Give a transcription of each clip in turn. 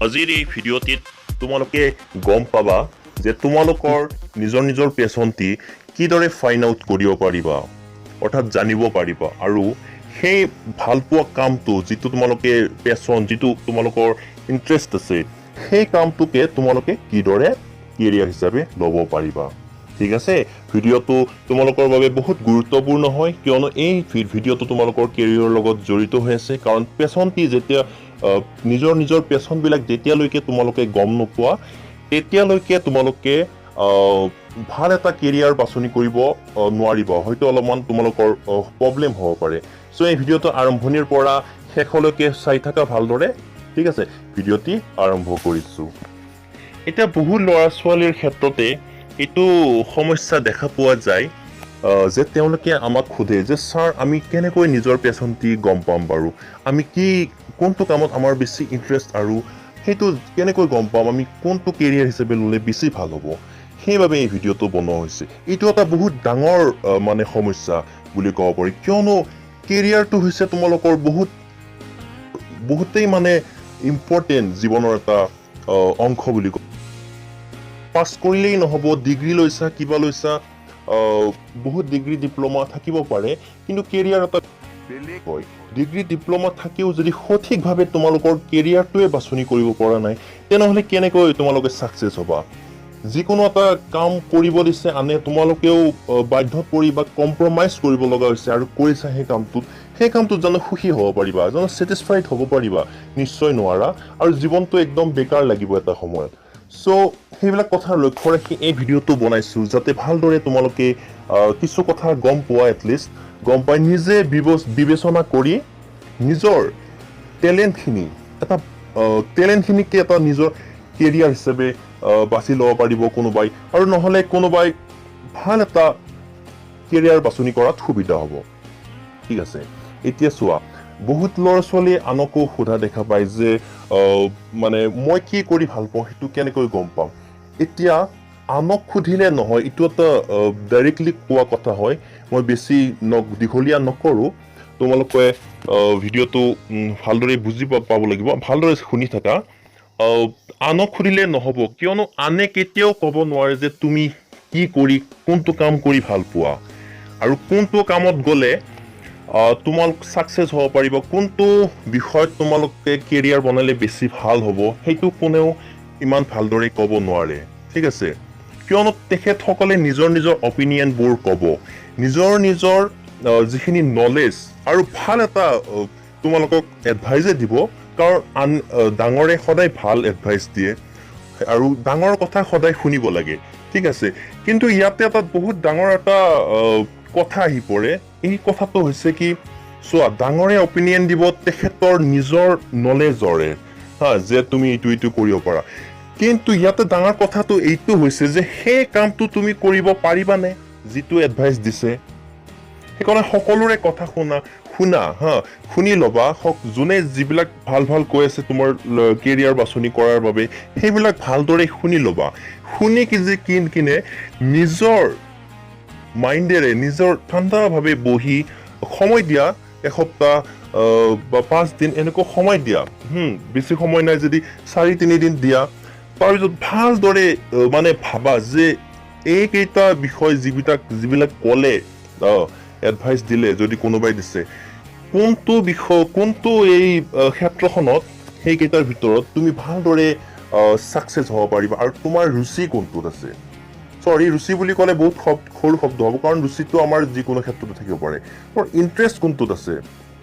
আজিৰ এই ভিডিঅ'টিত তোমালোকে গম পাবা যে তোমালোকৰ নিজৰ পেচনটি কিদৰে ফাইণ্ড আউট কৰিব পাৰিবা অৰ্থাৎ জানিব পাৰিবা আৰু সেই ভাল পোৱা কামটো যিটো তোমালোকে পেচন যিটো তোমালোকৰ ইণ্টাৰেষ্ট আছে সেই কামটোকে তোমালোকে কিদৰে কেৰিয়াৰ হিচাপে ল'ব পাৰিবা ঠিক আছে ভিডিঅ'টো তোমালোকৰ বাবে বহুত গুৰুত্বপূৰ্ণ হয় কিয়নো এই ভিডিঅ'টো তোমালোকৰ কেৰিয়াৰৰ লগত জড়িত হৈ আছে কাৰণ পেচনটি যেতিয়া নিজৰ পেচনবিলাক যেতিয়ালৈকে তোমালোকে গম নোপোৱা তেতিয়ালৈকে তোমালোকে ভাল এটা কেৰিয়াৰ বাছনি কৰিব নোৱাৰিব হয়তো অলপমান তোমালোকৰ প্ৰব্লেম হ'ব পাৰে সো এই ভিডিঅ'টো আৰম্ভণিৰ পৰা শেষলৈকে চাই থাকা ভালদৰে ঠিক আছে ভিডিঅ'টি আৰম্ভ কৰিছোঁ এতিয়া বহু ল'ৰা ছোৱালীৰ ক্ষেত্ৰতে এইটো সমস্যা দেখা পোৱা যায় যে তেওঁলোকে আমাক সোধে যে ছাৰ আমি কেনেকৈ নিজৰ পেচনটি গম পাম বাৰু আমি কোনটো কামত আমাৰ বেছি ইণ্টাৰেষ্ট আৰু সেইটো কেনেকৈ গম পাম আমি কোনটো কেৰিয়াৰ হিচাপে ল'লে বেছি ভাল হ'ব সেইবাবে এই ভিডিঅ'টো বনোৱা হৈছে এইটো এটা বহুত ডাঙৰ মানে সমস্যা বুলি ক'ব পাৰি কিয়নো কেৰিয়াৰটো হৈছে তোমালোকৰ বহুতেই মানে ইম্পৰ্টেণ্ট জীৱনৰ এটা অংশ বুলি ক'ব পাছ কৰিলেই নহ'ব ডিগ্ৰী লৈছা কিবা লৈছা বহুত ডিগ্ৰী ডিপ্ল'মা থাকিব পাৰে কিন্তু কেৰিয়াৰ এটা বেলেগ হয় ডিগ্ৰী ডিপ্ল'মা থাকিও যদি সঠিকভাৱে তোমালোকৰ কেৰিয়াৰটোৱে বাছনি কৰিব পৰা নাই তেনেহ'লে কেনেকৈ তোমালোকে ছাকচেছ হ'বা যিকোনো এটা কাম কৰিব দিছে আনে তোমালোকেও বাধ্যত পৰি বা কম্প্ৰমাইজ কৰিব লগা হৈছে আৰু কৰিছা সেই কামটোত জানো সুখী হ'ব পাৰিবা জানো ছেটিছফাইড হ'ব পাৰিবা নিশ্চয় নোৱাৰা আৰু জীৱনটো একদম বেকাৰ লাগিব এটা সময়ত সো সেইবিলাক কথা লক্ষ্য ৰাখি এই ভিডিঅ'টো বনাইছোঁ যাতে ভালদৰে তোমালোকে কিছু কথা গম পোৱা এটলিষ্ট গম পাই নিজে বিবেচনা কৰি নিজৰ টেলেণ্টখিনিকে এটা নিজৰ কেৰিয়াৰ হিচাপে বাছি ল'ব পাৰিব কোনোবাই আৰু নহ'লে কোনোবাই ভাল এটা কেৰিয়াৰ বাছনি কৰাত সুবিধা হ'ব ঠিক আছে এতিয়া চোৱা বহুত ল'ৰা ছোৱালীয়ে আনকো সোধা দেখা পায় যে মানে মই কি কৰি ভাল পাওঁ সেইটো কেনেকৈ গম পাম এতিয়া আনক সুধিলে নহয় এইটো এটা ডাইৰেক্টলি কোৱা কথা হয় মই বেছি দীঘলীয়া নকৰোঁ তোমালোকে ভিডিঅ'টো ভালদৰে বুজি পাব লাগিব ভালদৰে শুনি থাকা আনক সুধিলে নহ'ব কিয়নো আনে কেতিয়াও ক'ব নোৱাৰে যে তুমি কি কৰি কোনটো কাম কৰি ভাল পোৱা আৰু কোনটো কামত গ'লে তোমালোক ছাকচেছ হ'ব পাৰিব কোনটো বিষয়ত তোমালোকে কেৰিয়াৰ বনালে বেছি ভাল হ'ব সেইটো কোনেও ইমান ভালদৰে ক'ব নোৱাৰে ঠিক আছে কিয়নো তেখেতসকলে নিজৰ অপিনিয়নবোৰ ক'ব নিজৰ যিখিনি নলেজ আৰু ভাল এটা তোমালোকক এডভাইজে দিব কাৰণ ডাঙৰে সদায় ভাল এডভাইচ দিয়ে আৰু ডাঙৰ কথা সদায় শুনিব লাগে ঠিক আছে কিন্তু ইয়াতে এটা বহুত ডাঙৰ এটা কথা আহি পৰে এই কথাটো হৈছে কি চোৱা ডাঙৰে অপিনিয়ন দিব তেখেতৰ নিজৰ নলেজৰে যে তুমি এইটো কৰিব পাৰা কিন্তু ইয়াতে ডাঙৰ কথাটো এইটো হৈছে যে সেই কামটো তুমি কৰিব পাৰিবানে যিটো এডভাইচ দিছে সেইকাৰণে সকলোৰে কথা শুনি ল'বা যোনে যিবিলাক ভাল কৈ আছে তোমাৰ কেৰিয়াৰ বাছনি কৰাৰ বাবে সেইবিলাক ভালদৰে শুনি ল'বা শুনি কিনে নিজৰ মাইণ্ডেৰে নিজৰ ঠাণ্ডাভাৱে বহি সময় দিয়া এসপ্তাহ বা 5 দিন এনেকৈ সময় দিয়া বেছি সময় নাই যদি 4-3 দিন দিয়া তাৰপিছত ভালদৰে মানে ভাবা যে এইকেইটা বিষয় যিবিলাক ক'লে এডভাইচ দিলে যদি কোনোবাই দিছে কোনটো এই ক্ষেত্ৰখনত সেইকেইটাৰ ভিতৰত তুমি ভালদৰে ছাকচেছ হ'ব পাৰিবা আৰু তোমাৰ ৰুচি কোনটোত আছে ৰুচি বুলি ক'লে বহুত সৰু শব্দ হ'ব কাৰণ ৰুচিটো আমাৰ যিকোনো ক্ষেত্ৰতে থাকিব পাৰে তোমাৰ ইণ্টাৰেষ্ট কোনটোত আছে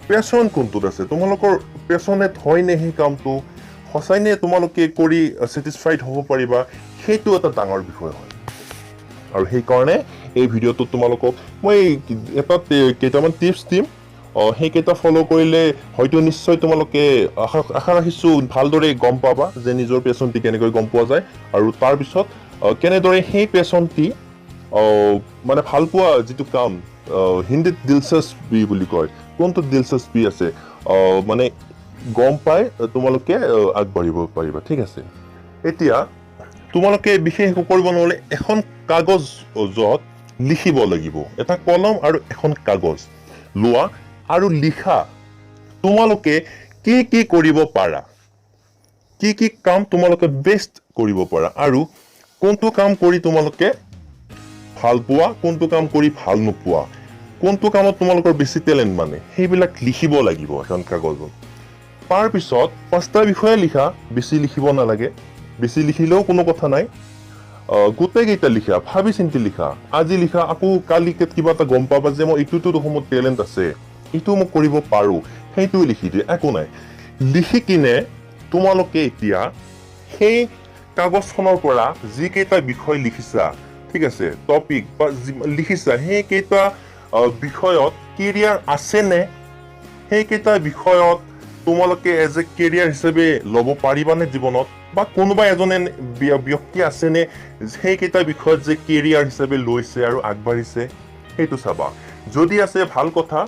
পেচন কোনটোত আছে তোমালোকৰ পেচনেট হয়নে সেই কামটো সঁচাইনে তোমালোকে কৰি ছেটিছফাইড হ'ব পাৰিবা সেইটো এটা ডাঙৰ বিষয় হয় আৰু সেইকাৰণে এই ভিডিঅ'টোত তোমালোকক মই কেইটামান টিপছ দিম সেইকেইটা ফ'ল' কৰিলে হয়তো নিশ্চয় তোমালোকে আশা ৰাখিছোঁ ভালদৰে গম পাবা যে নিজৰ পেচনটি কেনেকৈ গম পোৱা যায় আৰু তাৰপিছত কেনেদৰে সেই পেচনটি মানে ভাল পোৱা যিটো কাম হিন্দীত দিলচস্পি বুলি কয় কোনটো দিলচস্পি আছে মানে গম পাই তোমালোকে আগবাঢ়িব পাৰিবা ঠিক আছে এতিয়া তোমালোকে বিশেষ একো কৰিব নহ'লে এখন কাগজত লিখিব লাগিব এটা কলম আৰু এখন কাগজ লোৱা আৰু লিখা তোমালোকে কি কৰিব পাৰা কি কাম তোমালোকে বেষ্ট কৰিব পাৰা আৰু কোনটো কাম কৰি তোমালোকে ভাল পোৱা কোনটো কাম কৰি ভাল নোপোৱা কোনটো কামত তোমালোকৰ বেছি টেলেণ্ট মানে সেইবিলাক লিখিব লাগিব এখন কাগজত তাৰ পিছত পাঁচটা বিষয়ে লিখা বেছি লিখিব নালাগে বেছি লিখিলেও কোনো কথা নাই গোটেইকেইটা লিখা ভাবি চিন্তি লিখা আজি লিখা আকৌ কালি কিবা এটা গম পাবা যে মই এইটোতো সময় টেলেণ্ট আছে এইটো মই কৰিব পাৰো সেইটো লিখি দিয়ে একো নাই লিখি কিনে তোমালোকে এতিয়া সেই কাগজখনৰ পৰা যিকেইটা বিষয় লিখিছা ঠিক আছে টপিক বা লিখিছা সেইকেইটা বিষয়ত কেৰিয়াৰ আছে নে সেইকেইটা বিষয়ত তোমালোকে এজ এ কেৰিয়াৰ হিচাপে ল'ব পাৰিবানে জীৱনত বা কোনোবা এজনে ব্যক্তি আছেনে সেইকেইটা বিষয়ত যে কেৰিয়াৰ হিচাপে লৈছে আৰু আগবাঢ়িছে সেইটো চাবা যদি আছে ভাল কথা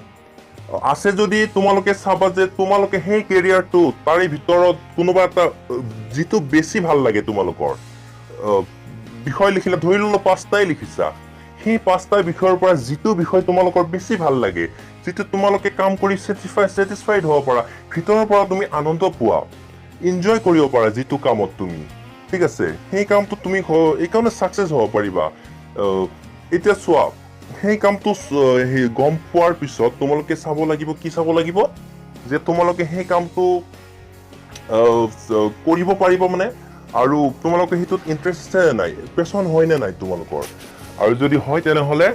আছে যদি তোমালোকে চাবা যে তোমালোকে সেই কেৰিয়াৰটো তাৰে ভিতৰত কোনোবা এটা যিটো বেছি ভাল লাগে তোমালোকৰ বিষয় লিখিলে ধৰি ললো পাঁচটাই লিখিছা সেই পাঁচটা বিষয়ৰ পৰা যিটো বিষয় তোমালোকৰ বেছি ভাল লাগে যিটো তোমালোকে কাম কৰি ছেটিছফাইড হ'ব পাৰা ভিতৰৰ পৰা তুমি আনন্দ পোৱা এনজয় কৰিব পাৰা যিটো কামত তুমি ঠিক আছে সেই কামটো তুমি এইকাৰণে ছাকচেছ হ'ব পাৰিবা এতিয়া চোৱা সেই কামটো গম পোৱাৰ পিছত তোমালোকে চাব লাগিব যে তোমালোকে সেই কামটো কৰিব পাৰিব মানে আৰু তোমালোকে সেইটোত ইণ্টাৰেষ্টেড নাই পেছন হয় নে নাই তোমালোকৰ আৰু যদি হয় তেনেহ'লে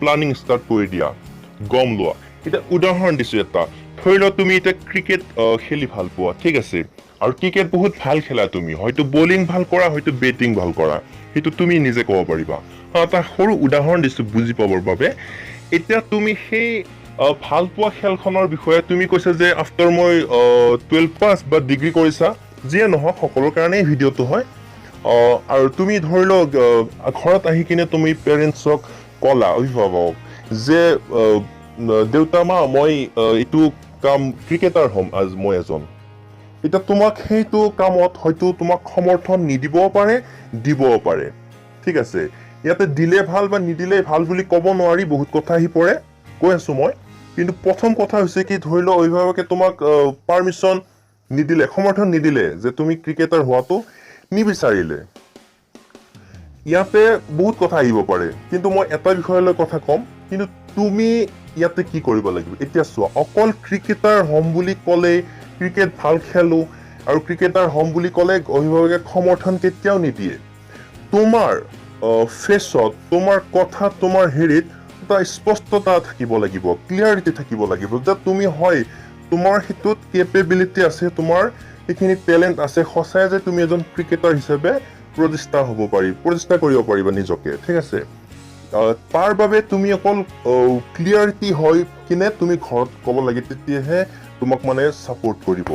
প্লানিং ষ্টাৰ্ট কৰি দিয়া গম লোৱা এতিয়া উদাহৰণ দিছো এটা ধৰি লোৱা তুমি এতিয়া ক্ৰিকেট খেলি ভাল পোৱা ঠিক আছে আৰু ক্ৰিকেট বহুত ভাল খেলা তুমি হয়তো বলিং ভাল কৰা হয়তো বেটিং ভাল কৰা সেইটো তুমি নিজে ক'ব পাৰিবা এটা সৰু উদাহৰণ দিছো বুজি পাবৰ বাবে এতিয়া তুমি সেই ভাল পোৱা খেলখনৰ বিষয়ে তুমি কৈছা যে আফটাৰ মই 12 পাছ বা ডিগ্ৰী কৰিছা যিয়ে নহওক সকলোৰ কাৰণেই ভিডিঅ'টো হয় আৰু তুমি ধৰি লওক ঘৰত আহি কিনে তুমি পেৰেণ্টছক ক'লা অভিভাৱক যে দেউতা মা মই এইটো কাম ক্ৰিকেটাৰ হ'ম মই এজন এতিয়া তোমাক সেইটো কামত হয়তো তোমাক সমৰ্থন নিদিবও পাৰে দিবও পাৰে ঠিক আছে ইয়াতে দিলে ভাল বা নিদিলে ভাল বুলি ক'ব নোৱাৰি বহুত কথা আহি পৰে কৈ আছো মই কিন্তু প্ৰথম কথা হৈছে কি ধৰি লও অভিভাৱকে তোমাক পাৰমিশ্যন নিদিলে সমৰ্থন নিদিলে যে তুমি ক্ৰিকেটাৰ হোৱাটো নিবিচাৰিলে ইয়াতে বহুত কথা আহিব পাৰে কিন্তু মই এটা বিষয়লৈ কথা ক'ম কিন্তু তুমি ইয়াতে কি কৰিব লাগিব এতিয়া চোৱা অকল ক্ৰিকেটাৰ হ'ম বুলি ক'লে ক্ৰিকেট ভাল খেলো আৰু ক্ৰিকেটাৰ হ'ম বুলি ক'লে অভিভাৱকে সমৰ্থন কেতিয়াও নিদিয়ে তোমাৰ ফেচত তোমাৰ কথা তোমাৰ হেৰিত এটা স্পষ্টতা থাকিব লাগিব ক্লিয়াৰিটি থাকিব লাগিব যে তুমি হয় তোমাৰ সেইটোত কেপেবিলিটি আছে তোমাৰ সেইখিনি টেলেণ্ট আছে সঁচাই যে তুমি এজন ক্ৰিকেটাৰ হিচাপে প্ৰতিষ্ঠা কৰিব পাৰিবা নিজকে ঠিক আছে তাৰ বাবে তুমি অকল ক্লিয়াৰিটি হৈ কিনে তুমি ঘৰত ক'ব লাগে তেতিয়াহে তোমাক মানে ছাপোৰ্ট কৰিব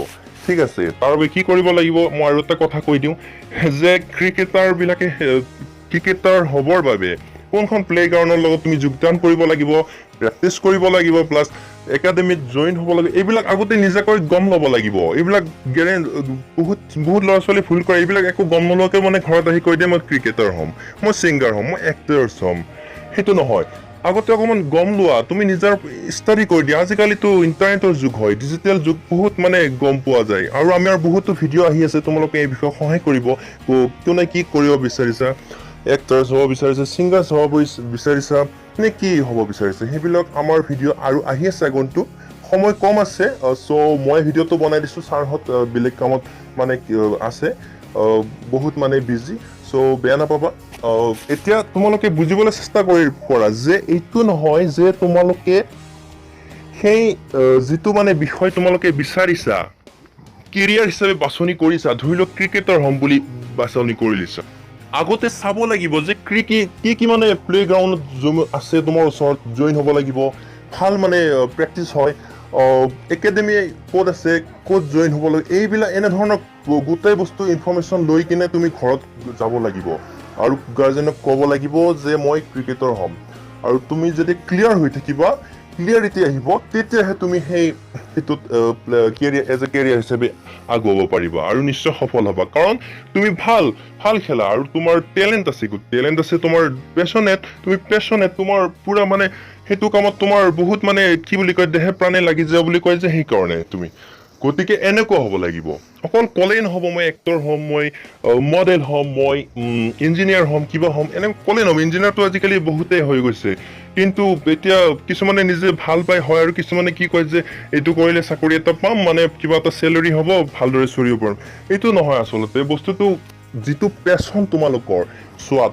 ঠিক আছে তাৰ বাবে কি কৰিব লাগিব মই আৰু এটা কথা কৈ দিওঁ যে ক্ৰিকেটাৰ হ'বৰ বাবে কোনখন প্লেগ্ৰাউণ্ডৰ লগত তুমি যোগদান কৰিব লাগিব প্ৰেক্টিচ কৰিব লাগিব প্লাছ একাডেমিত জইন হ'ব লাগিব এইবিলাক আগতে নিজাকৈ গম ল'ব লাগিব এইবিলাক বহুত ল'ৰা ছোৱালী ভুল কৰে এইবিলাক একো গম নলোৱাকৈ মানে ঘৰত আহি কৈ দিয়ে মই ক্ৰিকেটাৰ হ'ম মই ছিংগাৰ হ'ম মই এক্টাৰ্ছ হ'ম সেইটো নহয় আগতে অকণমান গম লোৱা তুমি নিজৰ ষ্টাডি কৰি দিয়া আজিকালিতো ইণ্টাৰনেটৰ যুগ হয় ডিজিটেল যুগ বহুত মানে গম পোৱা যায় আৰু আমাৰ বহুতো ভিডিঅ' আহি আছে তোমালোকে এই বিষয়ে সহায় কৰিব কোনে কি কৰিব বিচাৰিছা এক্টাৰ্ছ হ'ব বিচাৰিছে ছিংগাৰ্ছ হ'ব বিচাৰিছা নে কি হ'ব বিচাৰিছে সেইবিলাক আমাৰ ভিডিঅ' আৰু আহি আছে আগন্তুক সময় কম আছে চ' মই ভিডিঅ'টো বনাই দিছোঁ ছাৰহঁত বেলেগ কামত মানে আছে বহুত মানে বিজি চ' বেয়া নাপাবা এতিয়া তোমালোকে বুজিবলৈ চেষ্টা কৰা যে এইটো নহয় যে তোমালোকে সেই যিটো মানে বিষয় তোমালোকে বিচাৰিছা কেৰিয়াৰ হিচাপে বাছনি কৰিছা ধৰি লওক ক্ৰিকেটাৰ হ'ম বুলি বাছনি কৰি লৈছা আগতে চাব লাগিব যে কি মানে প্লেগ্ৰাউণ্ডত আছে তোমাৰ ওচৰত জইন হ'ব লাগিব ভাল মানে প্ৰেক্টিচ হয় একাডেমি ক'ত আছে ক'ত জইন হ'ব লাগিব এইবিলাক এনেধৰণৰ গোটেই বস্তু ইনফৰমেশ্যন লৈ কিনে তুমি ঘৰত যাব লাগিব আৰু গাৰ্জেনক ক'ব লাগিব যে মই ক্ৰিকেটাৰ হ'ম আৰু তুমি যদি ক্লিয়াৰ হৈ থাকিবা ক্লিয়াৰিটি আহিব তেতিয়াহে তুমি সেইটোত এজ এ কেৰিয়াৰ হিচাপে আগুৱাব পাৰিবা আৰু নিশ্চয় সফল হ'বা কাৰণ তুমি ভাল খেলা আৰু তোমাৰ টেলেণ্ট আছে তোমাৰ পেচনেট তোমাৰ পুৰা মানে সেইটো কামত তোমাৰ বহুত মানে কি বুলি কয় দেহে প্ৰাণে লাগি যোৱা বুলি কয় যে সেইকাৰণে তুমি গতিকে এনেকুৱা হ'ব লাগিব অকল ক'লেই নহ'ব মই এক্টৰ হ'ম মই মডেল হ'ম মই ইঞ্জিনিয়াৰ হ'ম কিবা হ'ম এনেকৈ ক'লেই নহ'ব ইঞ্জিনিয়াৰটো আজিকালি বহুতেই হৈ গৈছে কিন্তু এতিয়া কিছুমানে নিজে ভাল পাই হয় আৰু কিছুমানে কি কয় যে এইটো কৰিলে চাকৰি এটা পাম মানে কিবা এটা চেলাৰী হ'ব ভালদৰে চলিব পাৰিম এইটো নহয় আচলতে বস্তুটো যিটো পেশ্যন তোমালোকৰ চোৱা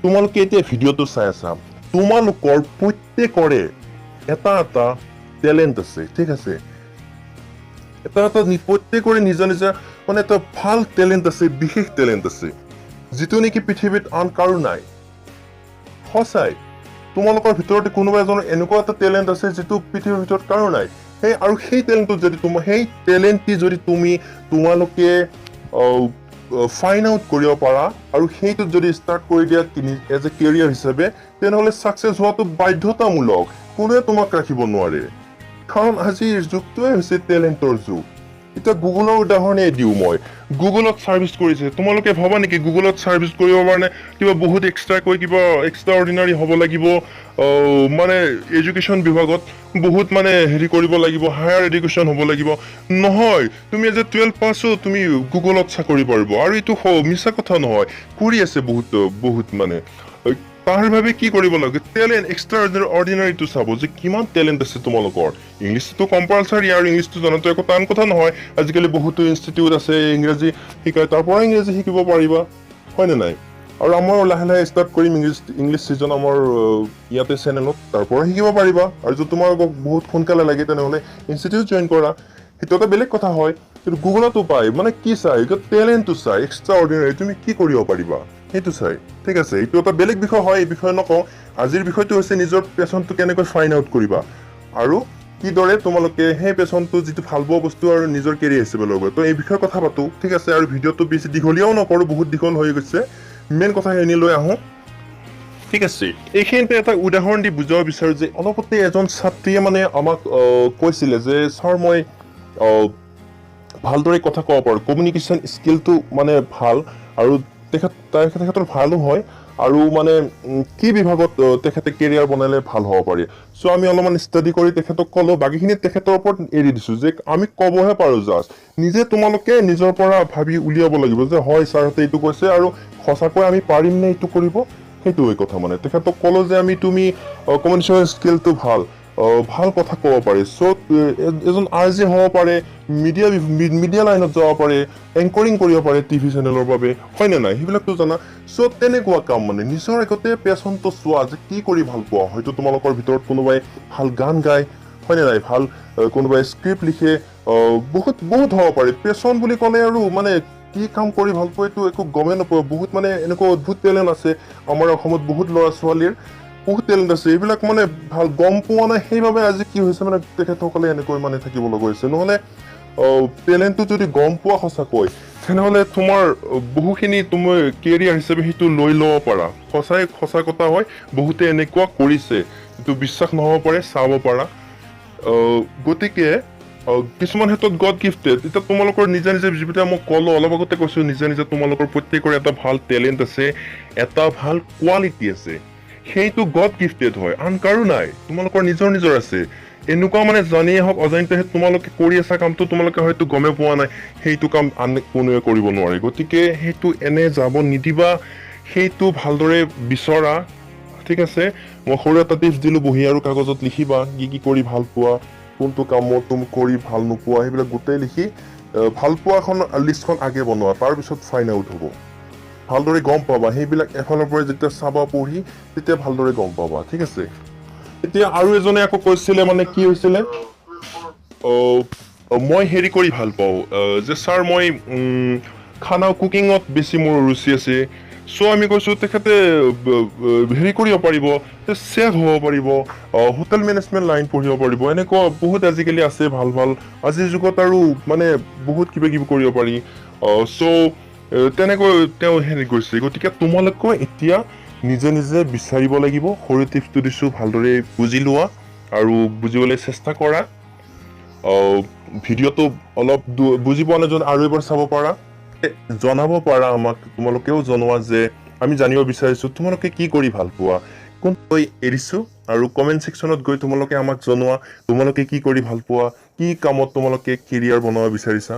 তোমালোকে এতিয়া ভিডিঅ'টো চাই আছা তোমালোকৰ প্ৰত্যেকৰে এটা এটা টেলেণ্ট আছে ঠিক আছে এটা প্ৰত্যেকৰে নিজা নিজা মানে এটা ভাল টেলেণ্ট আছে বিশেষ টেলেণ্ট আছে যিটো নেকি পৃথিৱীত আন কাৰো নাই সঁচাই তোমালোকৰ ভিতৰতে কোনোবা এজনৰ এনেকুৱা এটা টেলেণ্ট আছে যিটো পৃথিৱীৰ ভিতৰত কাৰো নাই সেই টেলেণ্টটো যদি সেই টেলেণ্টটি যদি তোমালোকে ফাইন আউট কৰিব পাৰা আৰু সেইটোত যদি ষ্টাৰ্ট কৰি দিয়া এজ এ কেৰিয়াৰ হিচাপে তেনেহ'লে ছাকচেছ হোৱাটো বাধ্যতামূলক কোনোৱে তোমাক ৰাখিব নোৱাৰে কাৰণ আজিৰ যুগটোৱে হৈছে টেলেণ্টৰ যুগ এতিয়া গুগলৰ উদাহৰণেই দিওঁ মই গুগলত ছাৰ্ভিচ কৰিছে তোমালোকে ভাবা নেকি গুগলত ছাৰ্ভিচ কৰিব কাৰণে কিবা বহুত এক্সট্ৰাকৈ কিবা এক্সট্ৰা অৰ্ডিনাৰী হ'ব লাগিব মানে এডুকেশ্যন বিভাগত বহুত মানে হেৰি কৰিব লাগিব হায়াৰ এডুকেশ্যন হ'ব লাগিব নহয় তুমি এজ এ 12 পাছো তুমি গুগলত চাকৰি পাৰিব আৰু এইটো মিছা কথা নহয় কৰি আছে বহুত মানে তাৰ বাবে কি কৰিব লাগে টেলেণ্ট এক্সট্ৰা অৰ্ডিনাৰীটো চাব যে কিমান টেলেণ্ট আছে তোমালোকৰ ইংলিছটো কম্পালচাৰী আৰু ইংলিছটো জনাটো একো টান কথা নহয় আজিকালি বহুতো ইনষ্টিটিউট আছে ইংৰাজী শিকায় তাৰ পৰা ইংৰাজী শিকিব পাৰিবা হয়নে নাই আৰু আমাৰ লাহে লাহে ষ্টাৰ্ট কৰিম ইংলিছ ছিজন আমাৰ ইয়াতে চেনেলত তাৰ পৰা শিকিব পাৰিবা আৰু যদি তোমালোকক বহুত সোনকালে লাগে তেনেহ'লে ইনষ্টিটিউট জইন কৰা সেইটো এটা বেলেগ কথা হয় কিন্তু গুগলতো পায় মানে কি চাই টেলেণ্টটো চাই এক্সট্ৰা অৰ্ডিনাৰী তুমি কি কৰিব পাৰিবা সেইটো চাই ঠিক আছে এইটো এটা বেলেগ বিষয় হয় এই বিষয়ে নকওঁ আজিৰ বিষয়টো হৈছে নিজৰ পেশ্যনটো কেনেকৈ ফাইন আউট কৰিবা আৰু কিদৰে তোমালোকে সেই পেশ্যনটো যিটো ভাল পোৱা বস্তু আৰু নিজৰ কেৰিয়াৰ হিচাপে ল'ব তো এই বিষয়ে কথা পাতো ঠিক আছে আৰু ভিডিঅ'টো বেছি দীঘলীয়াও নকৰোঁ বহুত দীঘল হৈ গৈছে মেইন কথাখিনি লৈ আহোঁ ঠিক আছে এইখিনিতে এটা উদাহৰণ দি বুজাব বিচাৰোঁ যে অলপতে এজন ছাত্ৰীয়ে মানে আমাক কৈছিলে যে ছাৰ মই ভালদৰে কথা ক'ব পাৰোঁ কমিউনিকেশ্যন স্কিলটো মানে ভাল আৰু তেখেতৰ ভালো হয় আৰু মানে কি বিভাগত তেখেতে কেৰিয়াৰ বনালে ভাল হ'ব পাৰি চ' আমি অলপমান ষ্টাডি কৰি তেখেতক ক'লোঁ বাকীখিনি তেখেতৰ ওপৰত এৰি দিছোঁ যে আমি ক'বহে পাৰোঁ জাষ্ট নিজে তোমালোকে নিজৰ পৰা ভাবি উলিয়াব লাগিব যে হয় ছাৰহঁতে এইটো কৈছে আৰু সঁচাকৈ আমি পাৰিম নে এইটো কৰিব সেইটোৱে কথা মানে তেখেতক ক'লোঁ যে তুমি কমিউনিকেশ্যন স্কিলটো ভাল কথা ক'ব পাৰি চ' এজন RJ হ'ব পাৰে মিডিয়া লাইনত যাব পাৰে এংকৰিং কৰিব পাৰে টিভি চেনেলৰ বাবে হয়নে নাই সেইবিলাকতো জানা চ' তেনেকুৱা কাম মানে নিজৰ আগতে পেশ্যনটো চোৱা যে কি কৰি ভাল পোৱা হয়তো তোমালোকৰ ভিতৰত কোনোবাই ভাল গান গায় হয়নে নাই ভাল কোনোবাই স্ক্ৰিপ্ট লিখে বহুত হ'ব পাৰে পেশ্যন বুলি ক'লে আৰু মানে কি কাম কৰি ভাল পোৱা এইটো একো গমেই নাপাওঁ বহুত মানে এনেকুৱা অদ্ভুত টেলেণ্ট আছে আমাৰ অসমত বহুত ল'ৰা ছোৱালীৰ বহুত টেলেণ্ট আছে এইবিলাক মানে ভাল গম পোৱা নাই সেইবাবে আজি কি হৈছে মানে তেখেতসকলে এনেকৈ মানে থাকিব লগা হৈছে নহ'লে টেলেণ্টটো যদি গম পোৱা সঁচাকৈ তেনেহ'লে তোমাৰ বহুখিনি তুমি কেৰিয়াৰ হিচাপে সেইটো লৈ ল'ব পাৰা সঁচা কথা হয় বহুতে এনেকুৱা কৰিছে এইটো বিশ্বাস নহ'ব পাৰে চাব পাৰা গতিকে কিছুমান ক্ষেত্ৰত গড গিফ্টেড এতিয়া তোমালোকৰ নিজা যিবিলাক মই ক'লোঁ অলপ আগতে কৈছোঁ নিজা তোমালোকৰ প্ৰত্যেকৰে এটা ভাল টেলেণ্ট আছে এটা ভাল কোৱালিটি আছে সেইটো গড গিফ্টেড হয় আন কাৰো নাই তোমালোকৰ নিজৰ আছে এনেকুৱা মানে জানিয়ে হওক অজানিতে তোমালোকে কৰি আছা কামটো তোমালোকে হয়তো গমে পোৱা নাই সেইটো কাম আন কোনোৱে কৰিব নোৱাৰে গতিকে সেইটো এনে যাব নিদিবা সেইটো ভালদৰে বিচৰা ঠিক আছে মই সৰু এটা টিপছ দিলোঁ বহি আৰু কাগজত লিখিবা কি কৰি ভাল পোৱা কোনটো কামত তুমি কৰি ভাল নোপোৱা সেইবিলাক গোটেই লিখি ভাল পোৱাখন লিষ্টখন আগে বনোৱা তাৰপিছত ফাইন আউট হ'ব ভালদৰে গম পাবা সেইবিলাক এফালৰ পৰা যেতিয়া চাবা পঢ়ি তেতিয়া ভালদৰে গম পাবা ঠিক আছে এতিয়া আৰু এজনে আকৌ কৈছিলে মানে কি হৈছিলে মই হেৰি কৰি ভাল পাওঁ যে ছাৰ মই খানা কুকিঙত বেছি মোৰ ৰুচি আছে চ' আমি কৈছোঁ তেখেতে হেৰি কৰিব পাৰিব চেফ হ'ব পাৰিব হোটেল মেনেজমেণ্ট লাইন পঢ়িব পাৰিব এনেকুৱা বহুত আজিকালি আছে ভাল আজিৰ যুগত আৰু মানে বহুত কিবা কিবি কৰিব পাৰি চ' তেনেকৈ তেওঁ হেৰি কৰিছে গতিকে তোমালোকে এতিয়া নিজে বিচাৰিব লাগিব সৰু টিপছটো দিছোঁ ভালদৰে বুজি লোৱা আৰু বুজিবলৈ চেষ্টা কৰা ভিডিঅ'টো অলপ বুজি পোৱা নাই যদি আৰু এবাৰ চাব পাৰা জনাব পাৰা আমাক তোমালোকেও জনোৱা যে আমি জানিব বিচাৰিছোঁ তোমালোকে কি কৰি ভাল পোৱা কোনকৈ এৰিছোঁ আৰু কমেণ্ট ছেকশ্যনত গৈ তোমালোকে আমাক জনোৱা তোমালোকে কি কৰি ভাল পোৱা, কি কামত তোমালোকে কেৰিয়াৰ বনাব বিচাৰিছা।